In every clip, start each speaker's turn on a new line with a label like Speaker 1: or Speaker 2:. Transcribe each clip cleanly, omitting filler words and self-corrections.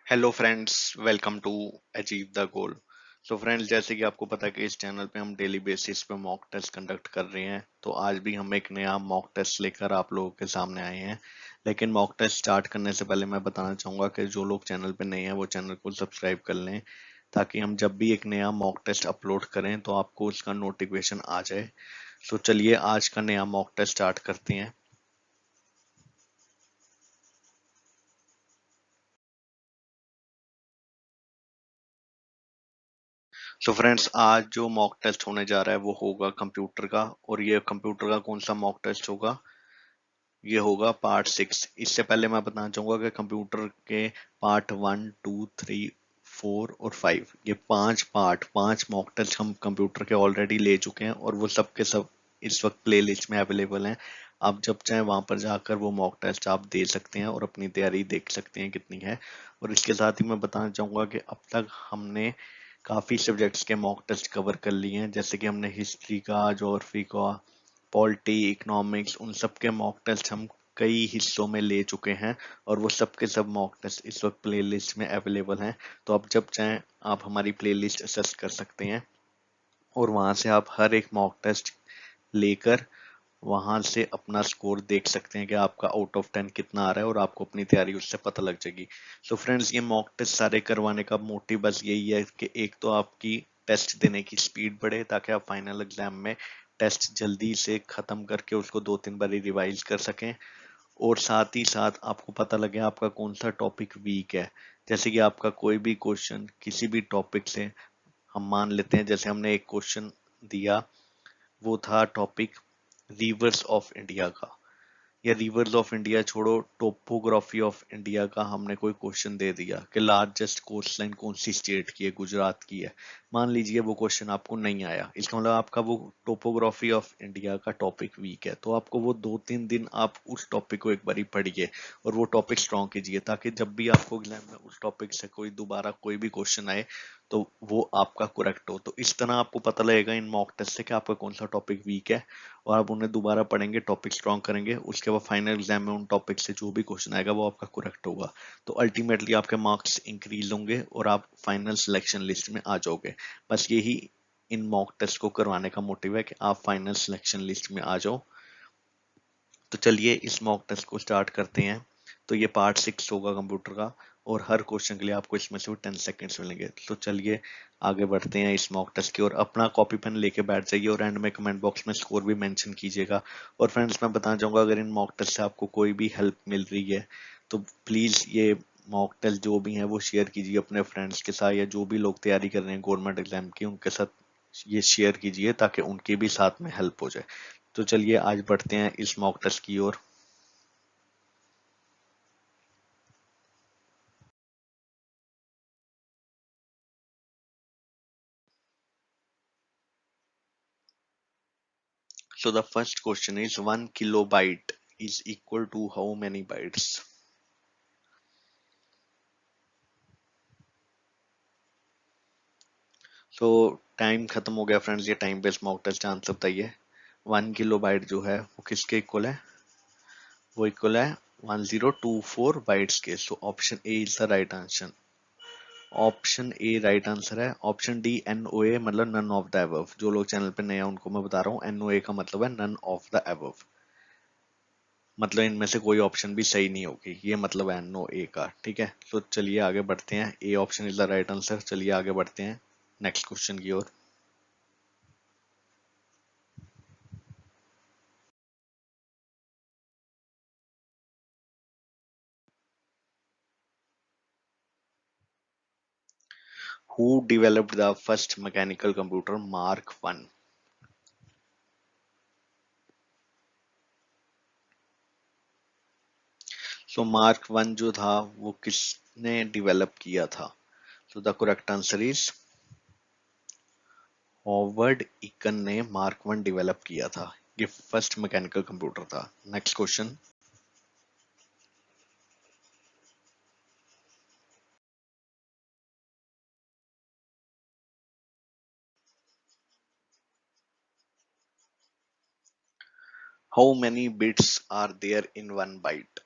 Speaker 1: Hello friends, welcome to achieve the goal. So friends, जैसे कि आपको पता है कि इस चैनल पे हम डेली बेसिस पे मॉक टेस्ट कंडक्ट कर रहे हैं। तो आज भी हम एक नया मॉक टेस्ट लेकर आप लोगों के सामने आए हैं। लेकिन मॉक टेस्ट स्टार्ट करने से पहले मैं बताना चाहूँगा कि जो लोग चैनल पे नए हैं वो चैनल को सब्सक्राइब कर लें, ताकि हम जब भी एक नया मॉक टेस्ट अपलोड करें तो आपको उसका नोटिफिकेशन आ जाए। सो चलिए आज का नया मॉक टेस्ट स्टार्ट करते हैं। सो फ्रेंड्स, आज जो मॉक टेस्ट होने जा रहा है वो होगा कंप्यूटर का। और ये कंप्यूटर का कौन सा मॉक टेस्ट होगा? ये होगा पार्ट 6। इससे पहले मैं बताना चाहूंगा कि कंप्यूटर के पार्ट 1, 2, 3, 4 और 5, ये 5 पार्ट 5 मॉक टेस्ट हम कंप्यूटर के ऑलरेडी ले चुके हैं, और वो सब के सब इस वक्त प्ले लिस्ट में अवेलेबल हैं। आप जब चाहें वहां पर जाकर वो मॉक टेस्ट आप दे सकते हैं और अपनी तैयारी देख सकते हैं कितनी है। और इसके साथ ही मैं बताना चाहूंगा कि अब तक हमने काफ़ी सब्जेक्ट्स के मॉक टेस्ट कवर कर लिए हैं, जैसे कि हमने हिस्ट्री का, ज्योग्राफी का, पॉलिटी, इकोनॉमिक्स, उन सब के मॉक टेस्ट हम कई हिस्सों में ले चुके हैं। और वो सब के सब मॉक टेस्ट इस वक्त प्ले लिस्ट में अवेलेबल हैं। तो आप जब चाहें आप हमारी प्ले लिस्ट असेस कर सकते हैं, और वहाँ से आप हर एक मॉक टेस्ट लेकर वहां से अपना स्कोर देख सकते हैं कि आपका आउट ऑफ 10 कितना आ रहा है, और आपको अपनी तैयारी उससे पता लग जाएगी। सो फ्रेंड्स, ये मॉक टेस्ट सारे करवाने का मोटिव बस यही है कि एक तो आपकी टेस्ट देने की स्पीड बढ़े, ताकि आप फाइनल एग्जाम में टेस्ट जल्दी से खत्म करके उसको 2-3 बार रिवाइज कर सकें। और साथ ही साथ आपको पता लगे आपका कौन सा टॉपिक वीक है। जैसे कि आपका कोई भी क्वेश्चन किसी भी टॉपिक से, हम मान लेते हैं जैसे हमने एक क्वेश्चन दिया, वो था टॉपिक रिवर्स ऑफ इंडिया का, या रिवर्स ऑफ इंडिया छोड़ो, टोपोग्राफी ऑफ इंडिया का हमने कोई क्वेश्चन दे दिया कि लार्जेस्ट कोस्ट लाइन कौन सी स्टेट की है, गुजरात की है। मान लीजिए वो क्वेश्चन आपको नहीं आया, इसका मतलब आपका वो टोपोग्राफी ऑफ इंडिया का टॉपिक वीक है। तो आपको वो 2-3 दिन आप उस टॉपिक को एक बारी पढ़िए और वो टॉपिक स्ट्रॉन्ग कीजिए, ताकि जब भी आपको एग्जाम में उस टॉपिक से कोई दोबारा कोई भी क्वेश्चन आए तो वो आपका करेक्ट हो। तो इस तरह आपको पता लगेगा इन मॉक टेस्ट से कि आपका कौन सा टॉपिक वीक है, और आप उन्हें दोबारा पढ़ेंगे, टॉपिक स्ट्रॉन्ग करेंगे, उसके बाद फाइनल एग्जाम में उन टॉपिक से जो भी क्वेश्चन आएगा वो आपका करेक्ट होगा। तो अल्टीमेटली आपके मार्क्स इंक्रीज होंगे और आप फाइनल सिलेक्शन लिस्ट में आ जाओगे। बस यही इन मॉक टेस्ट को करवाने का मोटिव है कि आप फाइनल सिलेक्शन लिस्ट में आ जाओ। तो चलिए इस मॉक टेस्ट को स्टार्ट करते हैं। तो ये पार्ट 6 होगा कंप्यूटर का, और हर क्वेश्चन के लिए आपको इसमें से 10 सेकेंड्स मिलेंगे। तो चलिए आगे बढ़ते हैं इस मॉक टेस्ट की ओर। अपना कॉपी पेन लेके बैठ जाइए और एंड में कमेंट बॉक्स में स्कोर भी मेंशन कीजिएगा। और फ्रेंड्स, मैं बताना चाहूंगा, अगर इन मॉक टेस्ट से आपको कोई भी हेल्प मिल रही है तो प्लीज़ ये मॉक टेस्ट जो भी हैं वो शेयर कीजिए अपने फ्रेंड्स के साथ, या जो भी लोग तैयारी कर रहे हैं गवर्नमेंट एग्जाम की उनके साथ ये शेयर कीजिए, ताकि उनकी भी साथ में हेल्प हो जाए। तो चलिए आज बढ़ते हैं इस मॉक टेस्ट की ओर। So the first question is 1 kilobyte is equal to how many bytes? So time खत्म हो गया फ्रेंड्स, ये time based mock test answer बताइए। 1 किलोबाइट जो है वो किसके इक्वल है? वो इक्वल है 1024 बाइट्स के। So option A is the right answer. Option A right answer है। ऑप्शन डी NOA मतलब नन ऑफ द अबव। जो लोग चैनल पे नए हैं उनको मैं बता रहा हूँ, NOA का मतलब है नन ऑफ द अबव। मतलब इनमें से कोई ऑप्शन भी सही नहीं होगी, ये मतलब है NOA का। ठीक है, तो चलिए आगे बढ़ते हैं। A option is the right answer. चलिए आगे बढ़ते हैं नेक्स्ट क्वेश्चन की ओर। Who developed the first mechanical computer Mark 1? So Mark 1 जो था वो किसने डेवलप किया था? So the correct answer is Howard Aiken ने Mark 1 डेवलप किया था। ये फर्स्ट मैकेनिकल कंप्यूटर था। Next question. How many bits are there in 1 byte?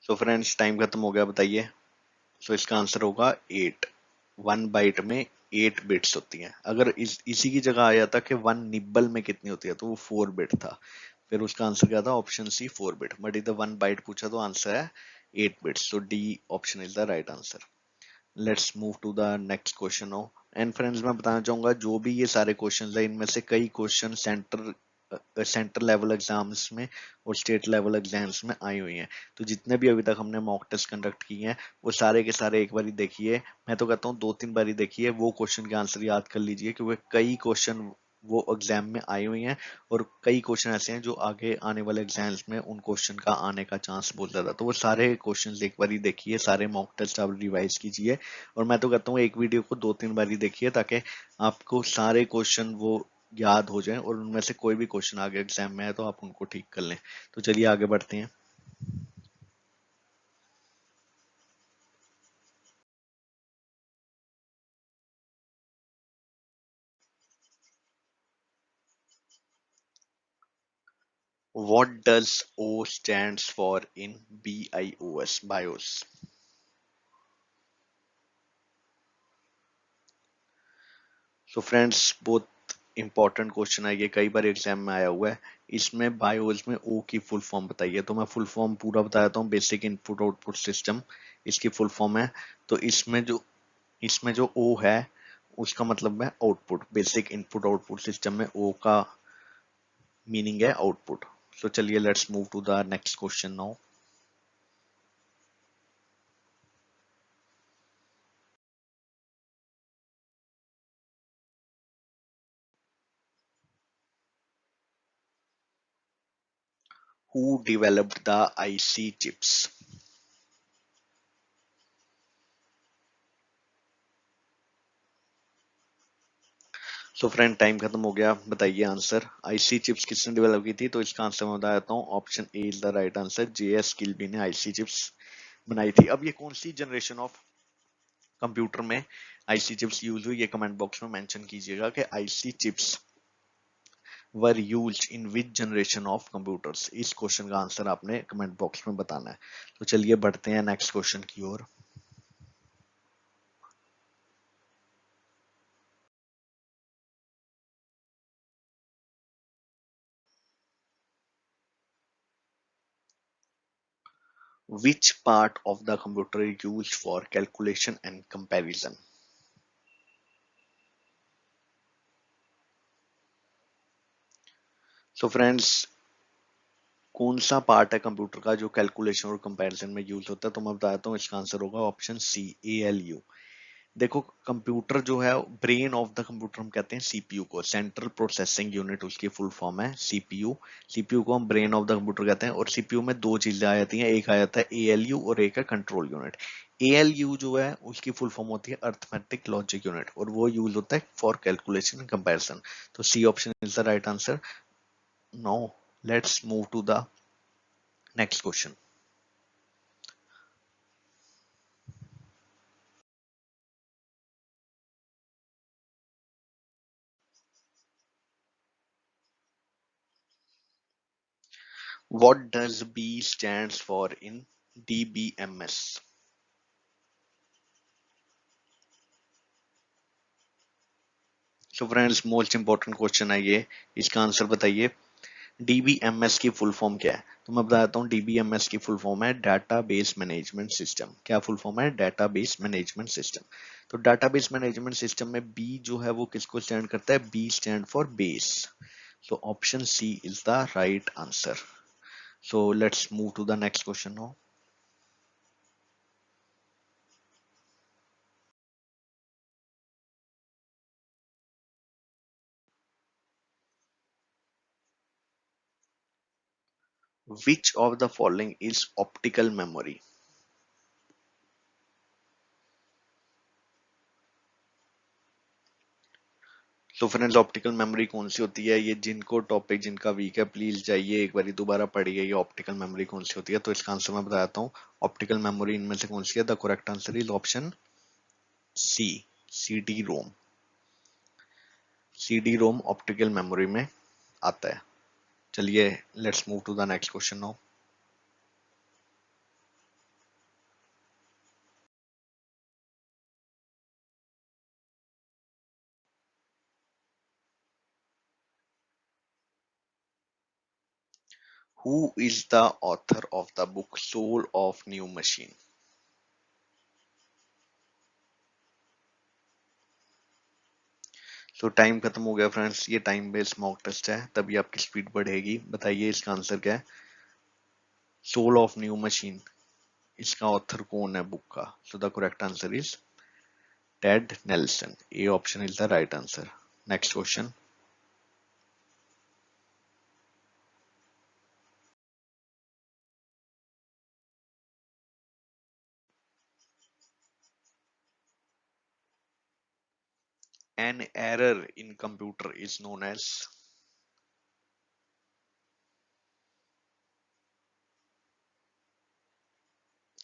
Speaker 1: So friends time खत्म हो गया, बताइए। सो इसका आंसर होगा 8। 1 बाइट में 8 बिट्स होती हैं। अगर इसी की जगह आ जाता कि 1 निब्बल में कितनी होती है तो वो 4 बिट था। फिर उसका आंसर क्या था? Option C 4 bit. बट इधर 1 बाइट पूछा तो आंसर है 8 bits. So D option is the right answer. Let's move to the next question now. And friends मैं बताना चाहूंगा जो भी ये सारे क्वेश्चंस है इनमें से कई क्वेश्चन सेंटर लेवल एग्जाम्स में और स्टेट लेवल एग्जाम्स में आई हुई हैं। तो जितने भी अभी तक हमने मॉक टेस्ट कंडक्ट किए हैं वो सारे के सारे एक बार देखिए। मैं तो कहता हूँ 2-3 बार देखिए, वो क्वेश्चन के आंसर याद कर लीजिए क्योंकि कई क्वेश्चन वो एग्जाम में आई हुई हैं और कई क्वेश्चन ऐसे हैं जो आगे आने वाले एग्जाम्स में उन क्वेश्चन का आने का चांस बहुत ज्यादा। तो वो सारे क्वेश्चंस एक बार देखिए, सारे मॉक टेस्ट आप रिवाइज कीजिए। और मैं तो कहता हूँ एक वीडियो को 2-3 बार देखिए ताकि आपको सारे क्वेश्चन वो याद हो जाएं और उनमें से कोई भी क्वेश्चन आगे एग्जाम में है तो आप उनको ठीक कर लें। तो चलिए आगे बढ़ते हैं। What does O stands for in BIOS? BIOS. So friends बहुत इंपॉर्टेंट क्वेश्चन है ये, कई बार एग्जाम में आया हुआ है। इसमें बायोस में ओ की फुल फॉर्म बताइए। तो मैं फुल फॉर्म पूरा बता देता हूँ। बेसिक इनपुट आउटपुट सिस्टम इसकी फुल फॉर्म है। तो इसमें जो ओ है उसका मतलब है output. Basic input output system में ओ का मीनिंग है आउटपुट। सो चलिए let's move to the next question now. Who developed the IC chips? So friend time खत्म हो गया, बताइए आंसर। आईसी चिप्स किसने डेवलप की थी? तो इसका आंसर मैं बता देता हूँ। Option A is the right answer. JS Kilby ने आईसी चिप्स बनाई थी। अब ये कौन सी जनरेशन ऑफ कंप्यूटर में आईसी चिप्स यूज हुई, ये कमेंट बॉक्स में मेंशन कीजिएगा कि IC chips were used in which generation of computers. इस क्वेश्चन का आंसर आपने कमेंट बॉक्स में बताना है। तो चलिए बढ़ते हैं नेक्स्ट क्वेश्चन की ओर। Which part of the computer is used for calculation and comparison? So friends, कौन सा पार्ट है कंप्यूटर का जो कैलकुलेशन और कंपैरिजन में यूज होता है? तो मैं बताता हूँ इसका आंसर होगा ऑप्शन सी ALU। देखो कंप्यूटर जो है ब्रेन ऑफ द कंप्यूटर हम कहते हैं सीपीयू को। सेंट्रल प्रोसेसिंग यूनिट उसकी फुल फॉर्म है सीपीयू। सीपीयू को हम ब्रेन ऑफ द कंप्यूटर कहते हैं। और सीपीयू में दो चीजें आ जाती हैं, एक आ जाता है ALU और एक है कंट्रोल यूनिट। ALU जो है उसकी फुल फॉर्म होती है अर्थमेटिक लॉजिक यूनिट और वो यूज होता है फॉर कैलकुलेशन एंड कंपैरिजन। तो C option is the right answer. Now let's move to the next question. What does B stands for in DBMS? So friends, most important question है ये, इसका answer बताइए। DBMS की full form क्या है? तो मैं बताता हूँ DBMS की फुल फॉर्म है डाटाबेस मैनेजमेंट सिस्टम। क्या फुल फॉर्म है? Database management system. तो डाटाबेस मैनेजमेंट सिस्टम में B जो है वो किसको स्टैंड करता है? B stand for base. So option C is the right answer. So let's move to the next question now. Which of the following is optical memory? तो friends optical memory कौन सी होती है? ये जिनको टॉपिक जिनका वीक है please जाइए एक बार दोबारा पढ़िए ये ऑप्टिकल मेमोरी कौन सी होती है। तो इसका आंसर मैं बताता हूँ। ऑप्टिकल मेमोरी इनमें से कौन सी है? The correct answer is option C CD ROM. CD ROM optical memory में आता है। चलिए let's move to the next question now. Who is the author of the book soul of new machine? तो टाइम खत्म हो गया friends, ये time based mock test है, तभी आपकी स्पीड बढ़ेगी। बताइए इसका आंसर क्या है? सोल ऑफ न्यू मशीन, इसका ऑथर कौन है बुक का? सो the correct answer is Ted Nelson. A option is the right answer. Next question. An error in computer is known as?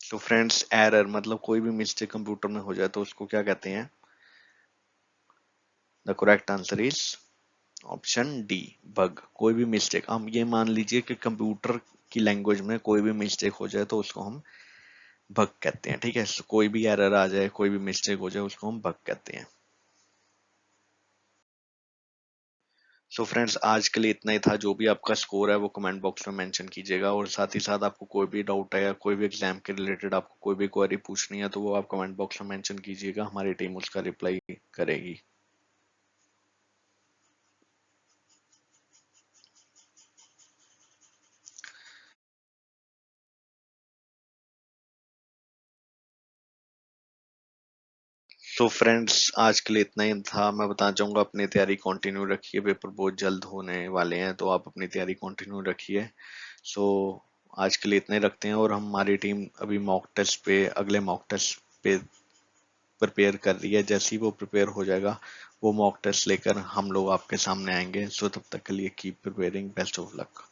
Speaker 1: तो फ्रेंड्स एरर मतलब कोई भी मिस्टेक कंप्यूटर में हो जाए तो उसको क्या कहते हैं? The correct answer is option D, bug. कोई भी मिस्टेक, हम ये मान लीजिए कि कंप्यूटर की लैंग्वेज में कोई भी मिस्टेक हो जाए तो उसको हम बग कहते हैं, ठीक है। So, कोई भी एरर आ जाए, कोई भी मिस्टेक हो जाए, उसको हम बग कहते हैं। सो फ्रेंड्स आज के लिए इतना ही था। जो भी आपका स्कोर है वो कमेंट बॉक्स में मेंशन कीजिएगा, और साथ ही साथ आपको कोई भी डाउट है या कोई भी एग्जाम के रिलेटेड आपको कोई भी क्वेरी पूछनी है तो वो आप कमेंट बॉक्स में मेंशन कीजिएगा, हमारी टीम उसका रिप्लाई करेगी। तो फ्रेंड्स आज के लिए इतना ही था। मैं बताना चाहूंगा अपनी तैयारी कंटिन्यू रखिए, पेपर बहुत जल्द होने वाले हैं तो आप अपनी तैयारी कंटिन्यू रखिए। सो आज के लिए इतना ही रखते हैं, और हमारी टीम अभी मॉक टेस्ट पे, अगले मॉक टेस्ट पे प्रिपेयर कर रही है। जैसे ही वो प्रिपेयर हो जाएगा वो मॉक टेस्ट लेकर हम लोग आपके सामने आएंगे। सो तब तक के लिए keep preparing, best of luck.